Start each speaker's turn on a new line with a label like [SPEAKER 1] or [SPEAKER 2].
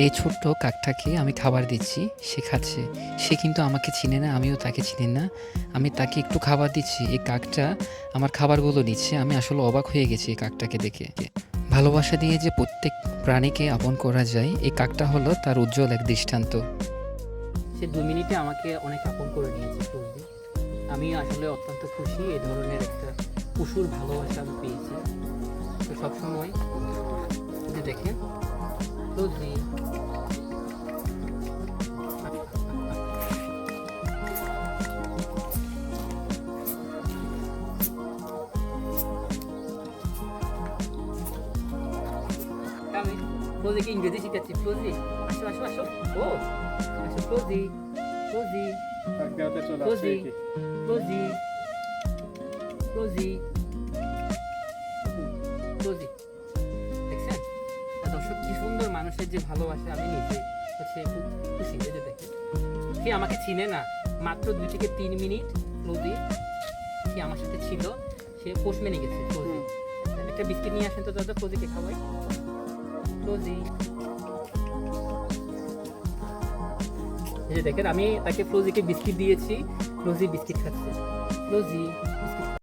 [SPEAKER 1] এই ছোট্ট কাকটাকে আমি খাবার দিচ্ছি, সে খাচ্ছে। সে কিন্তু আমাকে চিনে না, আমিও তাকে চিনি না। আমি তাকে একটু খাবার দিচ্ছি, এই কাকটা আমার খাবারগুলো নিচ্ছে। আমি আসলে অবাক হয়ে গেছি এই কাকটাকে দেখে। ভালোবাসা দিয়ে যে প্রত্যেক প্রাণীকে আপন করা যায়, এই কাকটা হলো তার উজ্জ্বল এক দৃষ্টান্ত।
[SPEAKER 2] সে 2 মিনিটে আমাকে অনেক আপন করে নিয়েছে ফজলি। আমি আসলে অত্যন্ত খুশি এই ধরনের একটা পশুর ভালোবাসা আমি পেয়েছি। তো সবসময় যে দেখেন ফজলি আমি ফজলিকে ইংরেজি শিখাচ্ছি। ফজলি আসো আসো আসো, ও আসো ফজলি, ফজলি,
[SPEAKER 3] আজ্ঞাতে চলে আসছে
[SPEAKER 2] ফজলি,
[SPEAKER 3] কি?
[SPEAKER 2] ফজলি, ফজলি, ফজলি। দেখছেন দর্শক কি সুন্দর মানুষের যে ভালোবাসা, আমি নিজে হচ্ছে খুব খুশি। এই যে দেখেন সে আমাকে চিনে না, মাত্র 2 থেকে 3 মিনিট ফ্লোজি সে আমার সাথে ছিল, সে পোস্টম্যানে গেছে। ফ্লোজি একটা বিস্কিট নিয়ে আসেন তো দাদা, ফ্লোজিকে খাওয়াই। ফ্লোজি, এই যে দেখেন আমি তাকে ফ্লোজিকে বিস্কিট দিয়েছি, ফ্লোজি বিস্কিট খাচ্ছে। ফ্লোজি বিস্কিট